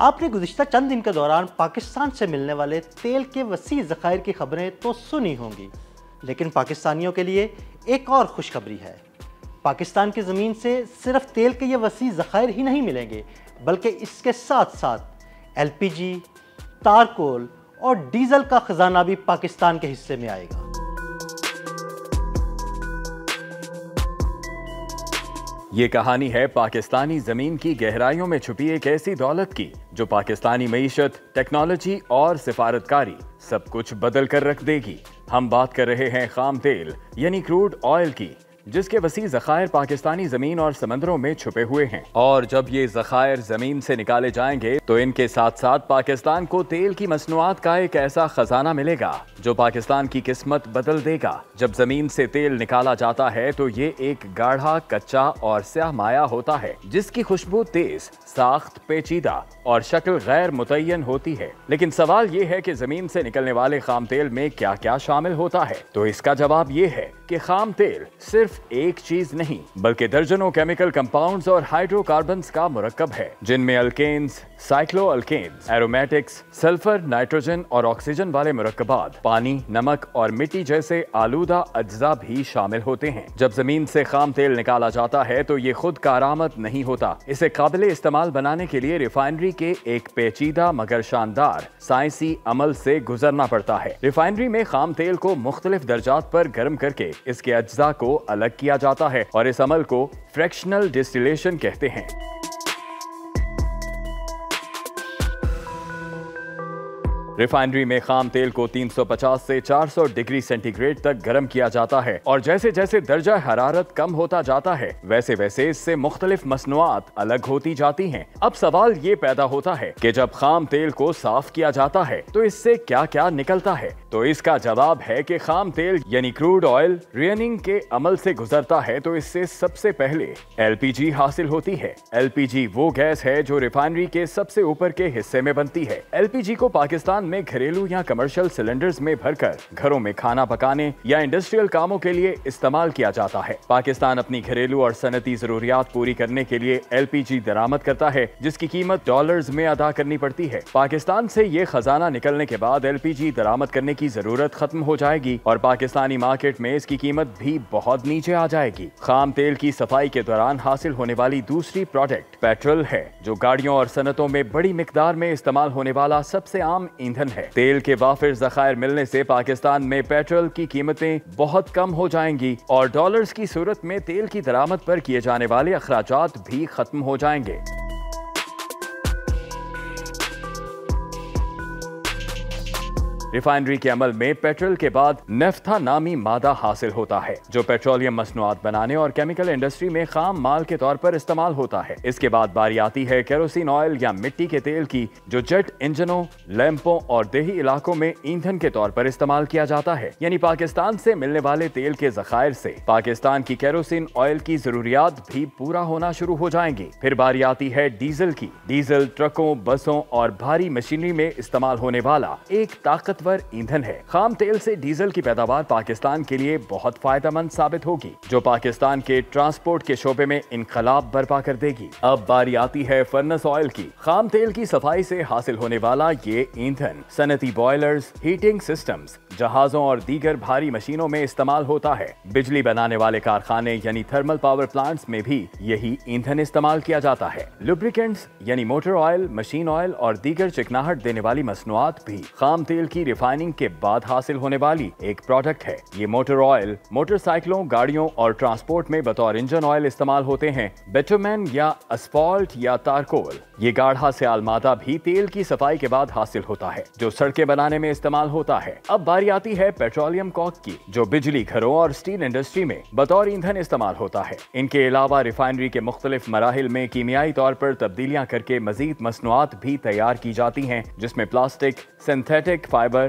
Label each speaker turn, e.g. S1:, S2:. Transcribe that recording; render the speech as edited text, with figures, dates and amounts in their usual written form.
S1: آپ نے گزشتہ چند دن کے دوران پاکستان سے ملنے والے تیل کے وسیع ذخائر کی خبریں تو سنی ہوں گی، لیکن پاکستانیوں کے لیے ایک اور خوشخبری ہے۔ پاکستان کی زمین سے صرف تیل کے یہ وسیع ذخائر ہی نہیں ملیں گے، بلکہ اس کے ساتھ ساتھ LPG، تارکول اور ڈیزل کا خزانہ بھی پاکستان کے حصے میں آئے گا۔
S2: یہ کہانی ہے پاکستانی زمین کی گہرائیوں میں چھپی ایک ایسی دولت کی جو پاکستانی معیشت، ٹیکنالوجی اور سفارتکاری سب کچھ بدل کر رکھ دے گی۔ ہم بات کر رہے ہیں خام تیل یعنی کروڈ آئل کی، جس کے وسیع ذخائر پاکستانی زمین اور سمندروں میں چھپے ہوئے ہیں، اور جب یہ ذخائر زمین سے نکالے جائیں گے تو ان کے ساتھ ساتھ پاکستان کو تیل کی مصنوعات کا ایک ایسا خزانہ ملے گا جو پاکستان کی قسمت بدل دے گا۔ جب زمین سے تیل نکالا جاتا ہے تو یہ ایک گاڑھا، کچا اور سیاہ مایع ہوتا ہے جس کی خوشبو تیز، ساخت پیچیدہ اور شکل غیر متعین ہوتی ہے۔ لیکن سوال یہ ہے کہ زمین سے نکلنے والے خام تیل میں کیا کیا شامل ہوتا ہے؟ تو اس کا جواب یہ ہے کہ خام تیل صرف ایک چیز نہیں بلکہ درجنوں کیمیکل کمپاؤنڈز اور ہائیڈرو کاربنز کا مرکب ہے، جن میں الکینز، سائکلو الکینز، ایرومیٹکس، سلفر، نائٹروجن اور آکسیجن والے مرکبات، پانی، نمک اور مٹی جیسے آلودہ اجزاء بھی شامل ہوتے ہیں۔ جب زمین سے خام تیل نکالا جاتا ہے تو یہ خود کارآمد نہیں ہوتا، اسے قابل استعمال بنانے کے لیے ریفائنری کے ایک پیچیدہ مگر شاندار سائنسی عمل سے گزرنا پڑتا ہے۔ ریفائنری میں خام تیل کو مختلف درجات پر گرم کر کے اس کے اجزاء کو الگ کیا جاتا ہے اور اس عمل کو فریکشنل ڈسٹیلیشن کہتے ہیں۔ ریفائنری میں خام تیل کو 350 سے 400 ڈگری سینٹی گریڈ تک گرم کیا جاتا ہے، اور جیسے جیسے درجہ حرارت کم ہوتا جاتا ہے ویسے ویسے اس سے مختلف مصنوعات الگ ہوتی جاتی ہیں۔ اب سوال یہ پیدا ہوتا ہے کہ جب خام تیل کو صاف کیا جاتا ہے تو اس سے کیا کیا نکلتا ہے؟ تو اس کا جواب ہے کہ خام تیل یعنی کروڈ آئل ریئننگ کے عمل سے گزرتا ہے تو اس سے سب سے پہلے LPG حاصل ہوتی ہے۔ LPG وہ گیس ہے جو ریفائنری کے سب سے اوپر کے حصے میں بنتی ہے۔ LPG کو پاکستان میں گھریلو یا کمرشل سلنڈرز میں بھر کر گھروں میں کھانا پکانے یا انڈسٹریل کاموں کے لیے استعمال کیا جاتا ہے۔ پاکستان اپنی گھریلو اور صنعتی ضروریات پوری کرنے کے لیے LPG درآمد کرتا ہے، جس کی قیمت ڈالرز میں ادا کرنی پڑتی ہے۔ پاکستان سے یہ خزانہ نکلنے کے بعد LPG درآمد کرنے کی ضرورت ختم ہو جائے گی اور پاکستانی مارکیٹ میں اس کی قیمت بھی بہت نیچے آ جائے گی۔ خام تیل کی صفائی کے دوران حاصل ہونے والی دوسری پروڈکٹ پیٹرول ہے، جو گاڑیوں اور صنعتوں میں بڑی مقدار میں استعمال ہونے والا سب سے عام ایندھن ہے۔ تیل کے وافر ذخائر ملنے سے پاکستان میں پیٹرول کی قیمتیں بہت کم ہو جائیں گی اور ڈالرز کی صورت میں تیل کی درآمد پر کیے جانے والے اخراجات بھی ختم ہو جائیں گے۔ ریفائنری کے عمل میں پیٹرول کے بعد نیفتھا نامی مادہ حاصل ہوتا ہے جو پیٹرولیم مصنوعات بنانے اور کیمیکل انڈسٹری میں خام مال کے طور پر استعمال ہوتا ہے۔ اس کے بعد باری آتی ہے کیروسین آئل یا مٹی کے تیل کی، جو جیٹ انجنوں، لیمپوں اور دیہی علاقوں میں ایندھن کے طور پر استعمال کیا جاتا ہے۔ یعنی پاکستان سے ملنے والے تیل کے ذخائر سے پاکستان کی کیروسین آئل کی ضروریات بھی پورا ہونا شروع ہو جائیں گی۔ پھر باری آتی ہے ڈیزل کی۔ ڈیزل ٹرکوں، بسوں اور بھاری مشینری میں استعمال ہونے والا ایک طاقتور ایندھن ہے۔ خام تیل سے ڈیزل کی پیداوار پاکستان کے لیے بہت فائدہ مند ثابت ہوگی، جو پاکستان کے ٹرانسپورٹ کے شعبے میں انقلاب برپا کر دے گی۔ اب باری آتی ہے فرنس آئل کی۔ خام تیل کی صفائی سے حاصل ہونے والا یہ ایندھن صنعتی بوائلرز، ہیٹنگ سسٹمز، جہازوں اور دیگر بھاری مشینوں میں استعمال ہوتا ہے۔ بجلی بنانے والے کارخانے یعنی تھرمل پاور پلانٹس میں بھی یہی ایندھن استعمال کیا جاتا ہے۔ لوبریکنٹس یعنی موٹر آئل، مشین آئل اور دیگر چکناہٹ دینے والی مصنوعات بھی خام تیل کی ریفائننگ کے بعد حاصل ہونے والی ایک پروڈکٹ ہے۔ یہ موٹر آئل موٹر سائیکلوں، گاڑیوں اور ٹرانسپورٹ میں بطور انجن آئل استعمال ہوتے ہیں۔ بیٹومین یا اسفالٹ یا تارکول، یہ گاڑھا سیال مادہ بھی تیل کی صفائی کے بعد حاصل ہوتا ہے جو سڑکیں بنانے میں استعمال ہوتا ہے۔ اب باری آتی ہے پیٹرولیم کوک کی، جو بجلی گھروں اور اسٹیل انڈسٹری میں بطور ایندھن استعمال ہوتا ہے۔ ان کے علاوہ ریفائنری کے مختلف مراحل میں کیمیائی طور پر تبدیلیاں کر کے مزید مصنوعات بھی تیار کی جاتی ہیں، جس میں پلاسٹک، سنتھیٹک فائبر،